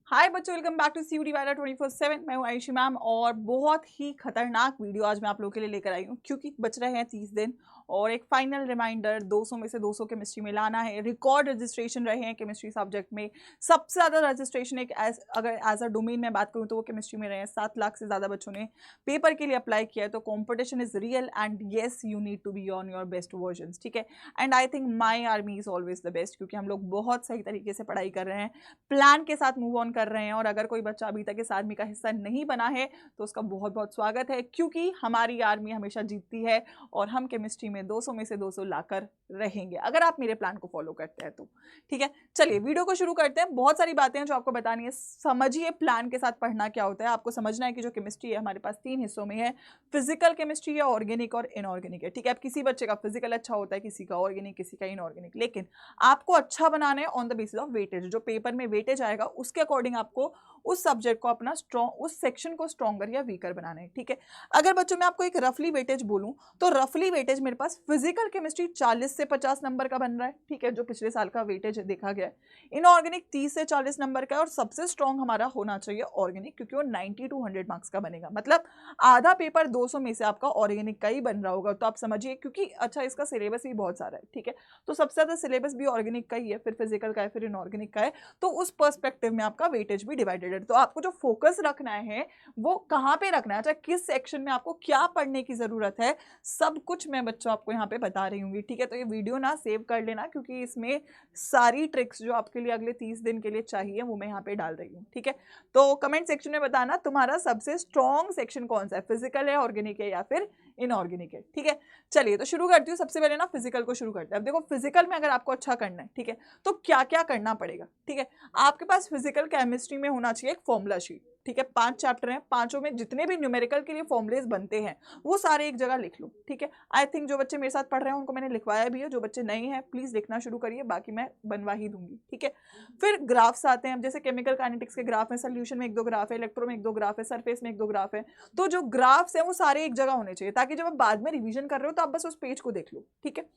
हाय बच्चों, welcome back to सीयूडी वायरा 24/7। मैं हूं आयुषी मैम और बहुत ही खतरनाक वीडियो आज मैं आप लोगों के लिए लेकर आई हूं क्योंकि बच रहे हैं 30 दिन और एक फाइनल रिमाइंडर 200 में से 200 केमिस्ट्री में लाना है। रिकॉर्ड रजिस्ट्रेशन रहे हैं केमिस्ट्री सब्जेक्ट में। सबसे ज़्यादा रजिस्ट्रेशन एक अगर एज अ डोमेन में बात करूँ तो वो केमिस्ट्री में रहे हैं। 7 लाख से ज़्यादा बच्चों ने पेपर के लिए अप्लाई किया है। तो competition is real and yes you need to be on your best version, ठीक है। And I think my army is always the best क्योंकि हम लोग बहुत सही तरीके से पढ़ाई कर रहे हैं, प्लान के साथ मूव ऑन कर रहे हैं। और अगर कोई बच्चा अभी तक इस आर्मी का हिस्सा नहीं बना है तो उसका बहुत बहुत स्वागत है क्योंकि हमारी आर्मी हमेशा जीतती है और हम केमिस्ट्री में 200 में से 200 लाकर रहेंगे अगर आप मेरे प्लान को फॉलो करते हैं तो, ठीक है। चलिए वीडियो को शुरू करते हैं। बहुत सारी बातें हैं जो आपको बतानी है। समझिए प्लान के साथ पढ़ना क्या होता है। आपको समझना है कि जो केमिस्ट्री है हमारे पास 3 हिस्सों में है, फिजिकल केमिस्ट्री है, ऑर्गेनिक और इनऑर्गेनिक है, ठीक है। अब किसी बच्चे का फिजिकल अच्छा होता है, किसी का ऑर्गेनिक, किसी का इनऑर्गेनिक, लेकिन आपको अच्छा बनाना है on the basis of weightage. जो पेपर में वेटेज आएगा उसके अकॉर्डिंग आपको उस सब्जेक्ट को अपना स्ट्रॉन्ग, उस सेक्शन को स्ट्रॉन्गर या वीकर बनाना है, ठीक है। अगर बच्चों मैं आपको एक रफली वेटेज बोलूं तो रफली वेटेज मेरे पास फिजिकल केमिस्ट्री 40 से 50 नंबर का बन रहा है, ठीक है, जो पिछले साल का वेटेज देखा गया है। इनऑर्गेनिक 30 से 40 नंबर का है और सबसे स्ट्रॉन्ग हमारा होना चाहिए ऑर्गेनिक क्योंकि वो 90 टू 100 मार्क्स का बनेगा। मतलब आधा पेपर 200 में से आपका ऑर्गेनिक का ही बन रहा होगा। तो आप समझिए क्योंकि अच्छा इसका सिलेबस भी बहुत सारा है, ठीक है। तो सबसे ज्यादा सिलेबस भी ऑर्गेनिक का ही है, फिर फिजिकल का है, फिर इनऑर्गेनिक का है। तो उस पर्सपेक्टिव में आपका वेटेज भी डिवाइडेड है। तो आपको जो फोकस रखना है वो कहाँ पे रखना है, अच्छा किस सेक्शन में आपको क्या पढ़ने की जरूरत है, सब कुछ मैं बच्चों आपको यहाँ पे बता रही हूँ, ठीक है। तो ये वीडियो ना सेव कर लेना क्योंकि इसमें सारी ट्रिक्स जो आपके लिए अगले 30 दिन के लिए चाहिए वो मैं यहाँ पे डाल रही हूँ, ठीक है। तो कमेंट सेक्शन में बताना तुम्हारा सबसे स्ट्रॉन्ग सेक्शन कौन सा है, फिजिकल है, ऑर्गेनिक है या फिर इनऑर्गेनिक है, ठीक है। चलिए तो शुरू करती हूँ। सबसे पहले ना फिजिकल को शुरू करते हैं। अब देखो फिजिकल में अगर आपको अच्छा करना है, ठीक है, तो क्या क्या करना पड़ेगा, ठीक है। आपके पास फिजिकल केमिस्ट्री में होना चाहिए एक फॉर्मूला शीट, ठीक है। 5 चैप्टर हैं, पांचों में जितने भी न्यूमेरिकल के लिए फॉर्मुलेज बनते हैं वो सारे एक जगह लिख लो, ठीक है। आई थिंक जो बच्चे मेरे साथ पढ़ रहे हैं उनको मैंने लिखवाया भी है, जो बच्चे नए हैं प्लीज लिखना शुरू करिए, बाकी मैं बनवा ही दूंगी, ठीक है। फिर ग्राफ्स आते हैं। अब जैसे केमिकल काइनेटिक्स के ग्राफ है, सोल्यूशन में 1-2 ग्राफ है, इलेक्ट्रो में 1-2 ग्राफ है, सरफेस में 1-2 ग्राफ है। तो जो ग्राफ्स हैं वो सारे एक जगह होने चाहिए ताकि जब आप बाद में रिवीजन कर रहे हो तो आप बस उस पेज को देख लो, ठीक है।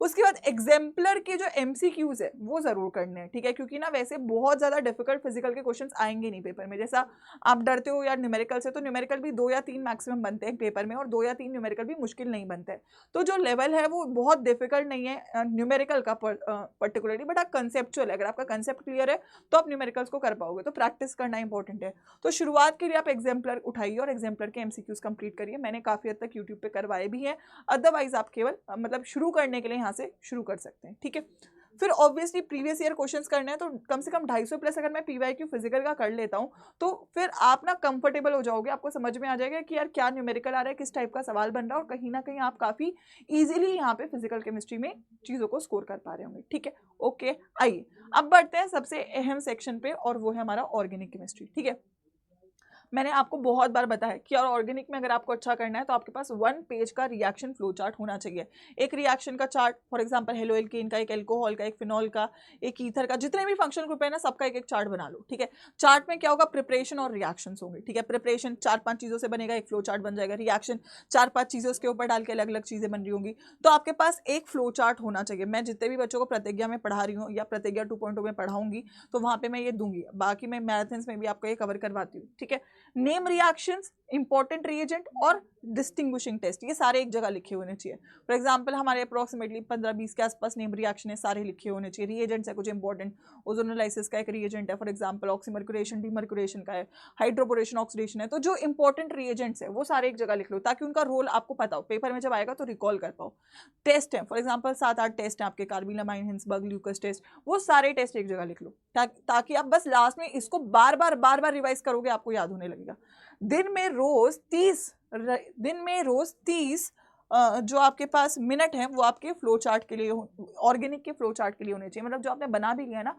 उसके बाद एग्जाम्पलर के जो एमसीक्यूज है वो जरूर करने हैं, ठीक है, क्योंकि ना वैसे बहुत ज्यादा डिफिकल्ट फिजिकल के क्वेश्चंस आएंगे नहीं पेपर में। जैसा आप डरते हो यार न्यूमेरिकल से, तो न्यूमेरिकल भी 2 या 3 मैक्सिमम बनते हैं पेपर में और 2 या 3 न्यूमेरिकल भी मुश्किल नहीं बनते हैं। तो जो लेवल है वो बहुत डिफिकल्ट नहीं है न्यूमेरिकल का पर्टिकुलरली, बट आप कंसेप्चुअल है, अगर आपका कंसेप्ट क्लियर है तो आप न्यूमेरिकल्स को कर पाओगे। तो प्रैक्टिस करना इंपॉर्टेंट है। तो शुरुआत के लिए आप एग्जाम्पलर उठाइए और एग्जाम्पलर के एमसीक्यूज कंप्लीट करिए। मैंने काफी हद तक यूट्यूब पे करवाए भी हैं, अदरवाइज आप केवल मतलब शुरू करने के लिए यहाँ से शुरू कर सकते हैं, ठीक है। फिर ऑब्वियसली प्रीवियस ईयर क्वेश्चंस करने हैं तो कम से कम 250 प्लस अगर मैं पीवाईक्यू फिजिकल का कर लेता हूँ तो फिर आप ना कंफर्टेबल हो जाओगे। आपको समझ में आ जाएगा कि यार क्या न्यूमेरिकल आ रहा है, किस टाइप का सवाल बन रहा है, और कहीं ना कहीं आप काफी इजीली यहाँ पे फिजिकल केमिस्ट्री में चीजों को स्कोर कर पा रहे होंगे, ठीक है। ओके, आइए अब बढ़ते हैं सबसे अहम सेक्शन पे और वो है हमारा ऑर्गेनिक केमिस्ट्री, ठीक है। मैंने आपको बहुत बार बताया कि और ऑर्गेनिक में अगर आपको अच्छा करना है तो आपके पास 1 पेज का रिएक्शन फ्लो चार्ट होना चाहिए। एक रिएक्शन का chart, for example halo alkane का, एक एल्कोहल का, एक फिनॉल का, एक ईथर का, जितने भी फंक्शनल ग्रुप है ना सबका एक एक चार्ट बना लो, ठीक है। चार्ट में क्या होगा, प्रिपरेशन और रिएक्शंस होंगे, ठीक है। प्रिपरेशन 4-5 चीजों से बनेगा, एक फ्लो चार्ट बन जाएगा। रिएक्शन 4-5 चीजें उसके ऊपर डाल के अलग अलग चीजें बन रही होंगी। तो आपके पास एक फ्लो चार्ट होना चाहिए। मैं जितने भी बच्चों को प्रतिज्ञा में पढ़ा रही हूँ या प्रतिज्ञा 2.0 में पढ़ाऊंगी तो वहां पे मैं ये दूंगी, बाकी मैं मैराथन्स में भी आपको ये कवर करवाती हूँ, ठीक है। नेम रिएक्शंस, इंपॉर्टेंट रिएजेंट और डिस्टिंग्विशिंग टेस्ट, ये सारे एक जगह लिखे होने चाहिए। फॉर एग्जांपल हमारे अप्रोक्सीमेटली 15-20 के आसपास नेम रिएक्शन है, सारे लिखे होने चाहिए। रिएजेंट्स है कुछ इंपॉर्टेंट, ओजोनोलाइसिस का एक रिएजेंट है, फॉर एग्जांपल ऑक्सीमर्क्यूरेशन, डीमर्क्यूरेशन का है, हाइड्रोपोरेशन, ऑक्सीडेशन है। तो जो इंपॉर्टेंट रिएजेंट्स है वो सारे एक जगह लिख लो ताकि उनका रोल आपको पता हो, पेपर में जब आएगा तो रिकॉल कर पाओ। टेस्ट है, फॉर एग्जाम्पल 7-8 टेस्ट है आपके, कार्बिलामाइन, हिंसबर्ग, ल्यूकस टेस्ट, वो सारे टेस्ट एक जगह लिख लो ताकि आप बस लास्ट में इसको बार बार रिवाइज करोगे आपको याद होने लगेगा। दिन में रोज 30 जो आपके पास मिनट है वो आपके फ्लो चार्ट के लिए, ऑर्गेनिक के फ्लो चार्ट के लिए होने चाहिए। मतलब जो आपने बना भी लिया ना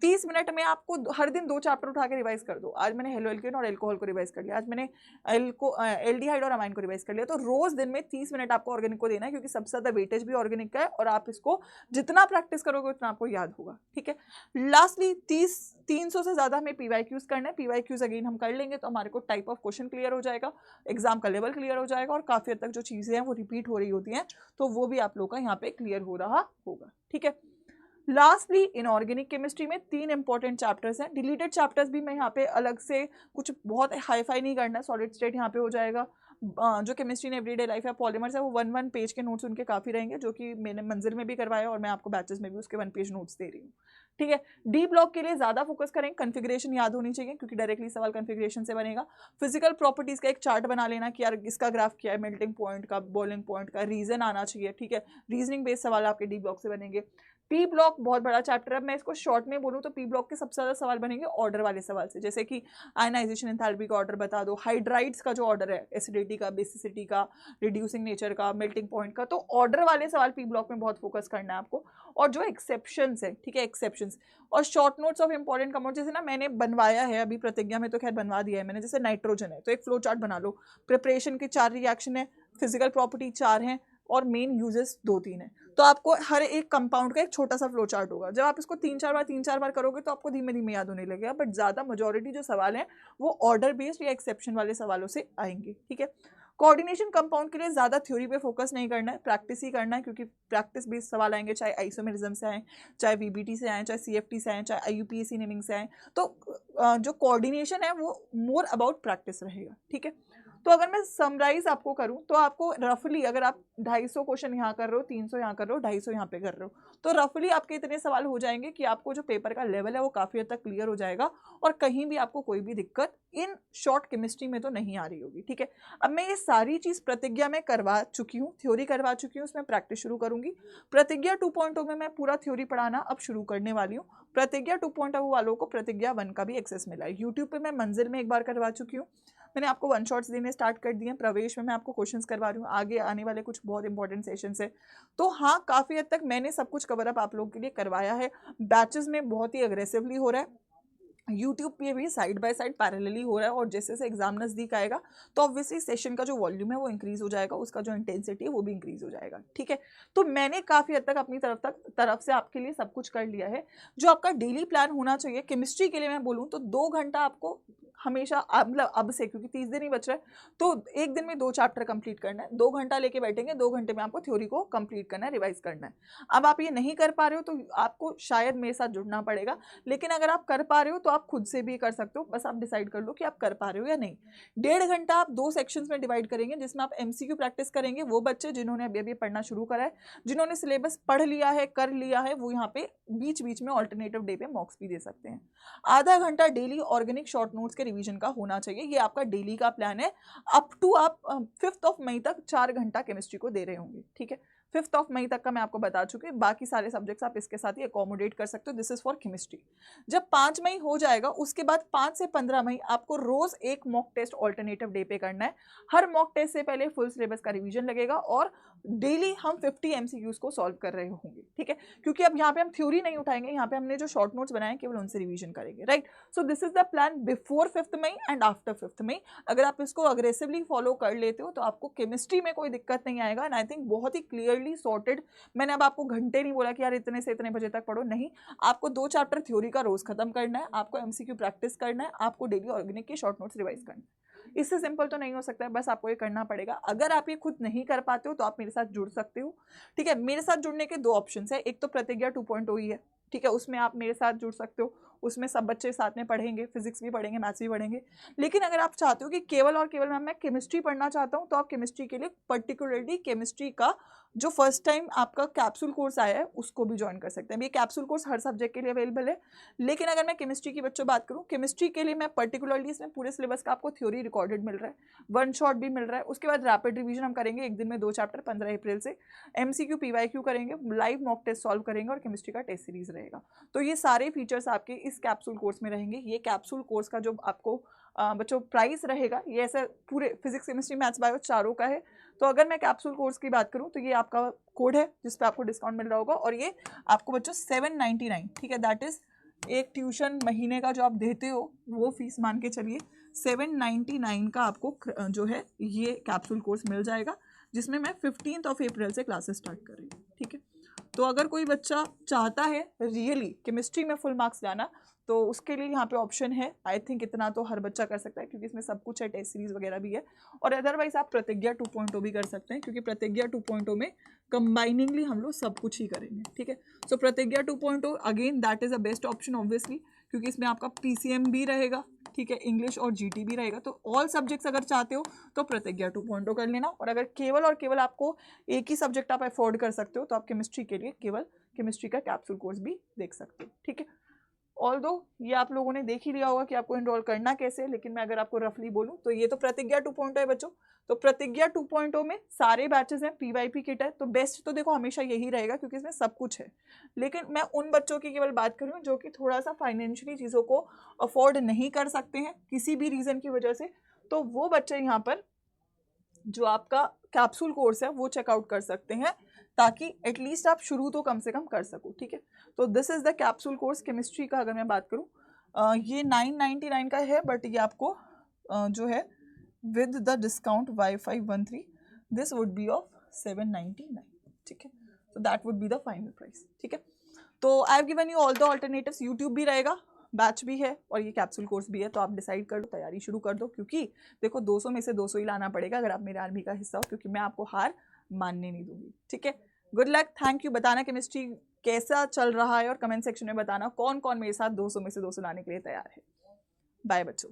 30 मिनट में आपको हर दिन 2 चैप्टर उठा के रिवाइज कर दो। आज मैंने हेलो एल्केन और एल्कोहल को रिवाइज कर लिया, आज मैंने एल्डिहाइड और अमाइन को रिवाइज कर लिया। तो रोज दिन में 30 मिनट आपको ऑर्गेनिक को देना है क्योंकि सबसे ज्यादा वेटेज भी ऑर्गेनिक का है और आप इसको जितना प्रैक्टिस करोगे उतना आपको याद होगा, ठीक है। लास्टली 300 से ज्यादा हमें पीवाईक्यूज करना है। पीवाईक्यूज अगेन हम कर लेंगे तो हमारे को टाइप ऑफ क्वेश्चन क्लियर हो जाएगा, एग्जाम का लेवल क्लियर हो जाएगा और काफी हद तक जो चीजें हैं वो रिपीट हो रही होती हैं तो वो भी आप लोग का यहाँ पे क्लियर हो रहा होगा, ठीक है। लास्टली इनऑर्गेनिक केमिस्ट्री में 3 इंपॉर्टेंट चैप्टर्स हैं। डिलीटेड चैप्टर्स भी मैं यहाँ पे अलग से कुछ बहुत हाई फाई नहीं करना है, सॉलिड स्टेट यहाँ पे हो जाएगा। जो केमिस्ट्री ने एवरीडे लाइफ है, पॉलीमर्स है, वो 1 पेज के नोट्स उनके काफ़ी रहेंगे, जो कि मैंने मंजिल में भी करवाया और मैं आपको बैचेस में भी उसके 1 पेज नोट्स दे रही हूँ। ठीक है, डी ब्लॉक के लिए ज़्यादा फोकस करें, कन्फिग्रेशन याद होनी चाहिए क्योंकि डायरेक्टली सवाल कन्फिग्रेशन से बनेगा। फिजिकल प्रॉपर्टीज़ का एक चार्ट बना लेना कि यार इसका ग्राफ क्या है, मेल्टिंग पॉइंट का, बॉइलिंग पॉइंट का, रीजन आना चाहिए। ठीक है, रीजनिंग बेस्ड सवाल आपके डी ब्लॉक से बनेंगे। पी ब्लॉक बहुत बड़ा चैप्टर है, मैं इसको शॉर्ट में बोलूँ तो पी ब्लॉक के सबसे ज़्यादा सवाल बनेंगे ऑर्डर वाले सवाल से, जैसे कि आयनाइजेशन एंथैल्पी का ऑर्डर बता दो, हाइड्राइड्स का जो ऑर्डर है, एसिडिटी का, बेसिसिटी का, रिड्यूसिंग नेचर का, मेल्टिंग पॉइंट का, तो ऑर्डर वाले सवाल पी ब्लॉक में बहुत फोकस करना है आपको। और जो एक्सेप्शंस है, ठीक है, एक्सेप्शंस और short notes of important compound, जैसे ना मैंने बनवाया है अभी प्रतिज्ञा में, तो खैर बनवा दिया है मैंने, जैसे नाइट्रोजन है तो एक फ्लो चार्ट बना लो, प्रिपरेशन के 4 रिएक्शन है, फिजिकल प्रॉपर्टी 4 हैं और मेन यूजेस 2-3 है। तो आपको हर एक कंपाउंड का एक छोटा सा फ्लो चार्ट होगा। जब आप इसको 3-4 बार करोगे तो आपको धीमे धीमे याद होने लगेगा, बट ज़्यादा मेजॉरिटी जो सवाल हैं वो ऑर्डर बेस्ड या एक्सेप्शन वाले सवालों से आएंगे। ठीक है, कोऑर्डिनेशन कंपाउंड के लिए ज़्यादा थ्योरी पे फोकस नहीं करना है, प्रैक्टिस ही करना है, क्योंकि प्रैक्टिस बेस्ड सवाल आएंगे, चाहे आइसोमेरिज्म से आए, चाहे वीबीटी से आए, चाहे सीएफटी से आए, चाहे आईयूपीएसी नेमिंग से आए। तो जो कोऑर्डिनेशन है वो मोर अबाउट प्रैक्टिस रहेगा। ठीक है, तो अगर मैं समराइज आपको करूं तो आपको रफली, अगर आप 250 क्वेश्चन यहाँ कर रहे हो, 300 यहाँ कर रहे हो, 250 यहाँ पे कर रहे हो, तो रफली आपके इतने सवाल हो जाएंगे कि आपको जो पेपर का लेवल है वो काफ़ी हद तक क्लियर हो जाएगा और कहीं भी आपको कोई भी दिक्कत इन शॉर्ट केमिस्ट्री में तो नहीं आ रही होगी। ठीक है, अब मैं ये सारी चीज़ प्रतिज्ञा में करवा चुकी हूँ, थ्योरी करवा चुकी हूँ, उसमें प्रैक्टिस शुरू करूँगी। प्रतिज्ञा 2.0 में मैं पूरा थ्योरी पढ़ाना अब शुरू करने वाली हूँ। प्रतिज्ञा 2.0 वालों को प्रतिज्ञा 1 का भी एक्सेस मिला है। यूट्यूब पे मैं मंजिल में एक बार करवा चुकी हूँ, मैंने आपको 1 शॉट्स देने स्टार्ट कर दिए हैं, प्रवेश में मैं आपको क्वेश्चंस करवा रही हूँ, आगे आने वाले कुछ बहुत इंपॉर्टेंट सेशंस है। तो हाँ, काफ़ी हद तक मैंने सब कुछ कवर अप आप लोगों के लिए करवाया है। बैचेस में बहुत ही अग्रेसिवली हो रहा है, यूट्यूब पे भी साइड बाय साइड पैरेलली हो रहा है, और जैसे जैसे एग्जाम नज़दीक आएगा तो ऑब्वियसली सेशन का जो वॉल्यूम है वो इंक्रीज हो जाएगा, उसका जो इंटेंसिटी है वो भी इंक्रीज हो जाएगा। ठीक है, तो मैंने काफ़ी हद तक अपनी तरफ से आपके लिए सब कुछ कर लिया है। जो आपका डेली प्लान होना चाहिए केमिस्ट्री के लिए मैं बोलूँ तो 2 घंटा आपको हमेशा, मतलब अब से, क्योंकि 30 दिन ही बच रहा है, तो एक दिन में 2 चैप्टर कंप्लीट करना है, 2 घंटा लेके बैठेंगे, 2 घंटे में आपको थ्योरी को कंप्लीट करना है, रिवाइज करना है। अब आप ये नहीं कर पा रहे हो तो आपको शायद मेरे साथ जुड़ना पड़ेगा, लेकिन अगर आप कर पा रहे हो तो आप खुद से भी कर सकते हो, बस आप डिसाइड कर लो कि आप कर पा रहे हो या नहीं। 1.5 घंटा आप 2 सेक्शंस में डिवाइड करेंगे, जिसमें आप एमसीक्यू प्रैक्टिस करेंगे। वो बच्चे जिन्होंने अभी अभी पढ़ना शुरू करा है, जिन्होंने सिलेबस पढ़ लिया है, कर लिया है, वो यहाँ पे बीच बीच में ऑल्टरनेटिव डे पे मॉक्स भी दे सकते हैं। आधा घंटा डेली ऑर्गेनिक शॉर्ट नोट्स के रिवीजन का होना चाहिए, ये आपका डेली का प्लान है। अप टू आप 5 मई तक 4 घंटा केमिस्ट्री को दे रहे होंगे। ठीक है, 5 मई तक का मैं आपको बता चुकी हूँ, बाकी सारे सब्जेक्ट्स आप इसके साथ ही अकोमोडेट कर सकते हो। This is for chemistry. जब 5 मई हो जाएगा उसके बाद 5 से 15 मई आपको रोज एक मॉक टेस्ट ऑल्टरनेटिव डे पे करना है। हर मॉक टेस्ट से पहले फुल सिलेबस का रिवीजन लगेगा और डेली हम 50 एमसीक्यूज को सॉल्व कर रहे होंगे। ठीक है, क्योंकि अब यहाँ पे हम थ्योरी नहीं उठाएंगे, यहाँ पे हमने जो शॉर्ट नोट्स बनाए केवल उनसे रिवीजन करेंगे। Right, so this is the plan before 5 May and after 5 May. अगर आप इसको अग्रेसिवली फॉलो कर लेते हो तो आपको केमिस्ट्री में कोई दिक्कत नहीं आएगा, एंड आई थिंक बहुत ही क्लियरली सॉर्टेड। मैंने अब आपको घंटे नहीं बोला कि यार इतने से इतने बजे तक पढ़ो, नहीं, आपको 2 चैप्टर थ्योरी का रोज खत्म करना है, आपको एमसीक्यू प्रैक्टिस करना है, आपको डेली ऑर्गेनिक के शॉर्ट नोट्स रिवाइज करना है। इससे सिंपल तो नहीं हो सकता है, बस आपको ये करना पड़ेगा। अगर आप ये खुद नहीं कर पाते हो तो आप मेरे साथ जुड़ सकते हो। ठीक है, मेरे साथ जुड़ने के 2 ऑप्शन है, एक तो प्रतिज्ञा 2.0 ही है। ठीक है, उसमें आप मेरे साथ जुड़ सकते हो, उसमें सब बच्चे साथ में पढ़ेंगे, फिजिक्स भी पढ़ेंगे, मैथ्स भी पढ़ेंगे। लेकिन अगर आप चाहते हो कि केवल और केवल मैं केमिस्ट्री पढ़ना चाहता हूँ, तो आप केमिस्ट्री के लिए पर्टिकुलरली केमिस्ट्री का जो फर्स्ट टाइम आपका कैप्सूल कोर्स आया है उसको भी ज्वाइन कर सकते हैं। ये कैप्सूल कोर्स हर सब्जेक्ट के लिए अवेलेबल है, लेकिन अगर मैं केमिस्ट्री की बच्चों बात करूँ, केमिस्ट्री के लिए मैं पर्टिकुलरली इसमें पूरे सिलेबस का आपको थ्योरी रिकॉर्डेड मिल रहा है, 1 शॉट भी मिल रहा है। उसके बाद रैपिड रिवीजन हम करेंगे, एक दिन में 2 चैप्टर 15 अप्रैल से, एमसीक्यू पीवाईक्यू करेंगे, लाइव मॉक टेस्ट सॉल्व करेंगे और केमिस्ट्री का टेस्ट सीरीज रहेगा। तो ये सारे फीचर्स आपके इस कैप्सूल कोर्स में रहेंगे। ये कैप्सूल कोर्स का जो आपको बच्चों प्राइस रहेगा, ये ऐसा पूरे फिजिक्स केमिस्ट्री मैथ्स बायो चारों का है। तो अगर मैं कैप्सूल कोर्स की बात करूं तो ये आपका कोड है जिस पे आपको डिस्काउंट मिल रहा होगा, और ये आपको बच्चों 799, ठीक है, दैट इज एक ट्यूशन महीने का जो आप देते हो वो फीस मान के चलिए 799 का आपको जो है ये कैप्सूल कोर्स मिल जाएगा, जिसमें मैं 15 अप्रैल से क्लासेस स्टार्ट कर रही हूँ। ठीक है, तो अगर कोई बच्चा चाहता है रियली केमिस्ट्री में फुल मार्क्स लाना, तो उसके लिए यहाँ पे ऑप्शन है। आई थिंक इतना तो हर बच्चा कर सकता है क्योंकि इसमें सब कुछ है, टेस्ट सीरीज वगैरह भी है। और अदरवाइज आप प्रतिज्ञा 2.0 भी कर सकते हैं क्योंकि प्रतिज्ञा 2.0 में कंबाइनिंगली हम लोग सब कुछ ही करेंगे, ठीक है। सो प्रतिज्ञा 2.0 again that is a best option obviously, क्योंकि इसमें आपका PCM भी रहेगा, ठीक है, इंग्लिश और GT भी रहेगा। तो ऑल सब्जेक्ट्स अगर चाहते हो तो प्रतिज्ञा 2.0 कर लेना। और अगर केवल और केवल आपको एक ही सब्जेक्ट आप अफोर्ड कर सकते हो तो आप केमिस्ट्री के लिए केवल केमिस्ट्री का कैप्सूल कोर्स भी देख सकते हो, ठीक है। ऑल्दो ये आप लोगों ने देख ही लिया होगा कि आपको एनरोल करना कैसे है, लेकिन मैं अगर आपको रफली बोलूँ तो ये तो प्रतिज्ञा 2.0 है बच्चों। तो प्रतिज्ञा 2.0 में सारे बैचेस हैं, PYP किट है, तो बेस्ट तो देखो हमेशा यही रहेगा क्योंकि इसमें सब कुछ है। लेकिन मैं उन बच्चों की केवल बात कर रही हूँ जो कि थोड़ा सा फाइनेंशियली चीज़ों को अफोर्ड नहीं कर सकते हैं किसी भी रीज़न की वजह से, तो वो बच्चे यहाँ पर जो आपका कैप्सूल कोर्स है वो चेकआउट कर सकते हैं ताकि एटलीस्ट आप शुरू तो कम से कम कर सको, ठीक है। तो this is the capsule course chemistry का। अगर मैं बात करूँ ये 999 का है, बट ये आपको जो है with the discount Y513 this would be of 799, ठीक है। तो that would be the final price, ठीक है। तो I have given you all the alternatives, YouTube भी रहेगा, बैच भी है और ये कैप्सूल कोर्स भी है। तो आप डिसाइड कर दो, तैयारी शुरू कर दो, क्योंकि देखो 200 में से 200 ही लाना पड़ेगा अगर आप मेरे आर्मी का हिस्सा हो, क्योंकि मैं आपको हार मानने नहीं दूंगी, ठीक है। Good luck, thank you. बताना केमिस्ट्री कैसा चल रहा है और कमेंट सेक्शन में बताना कौन कौन मेरे साथ 200 में से 200 लाने के लिए तैयार है। बाय बच्चों।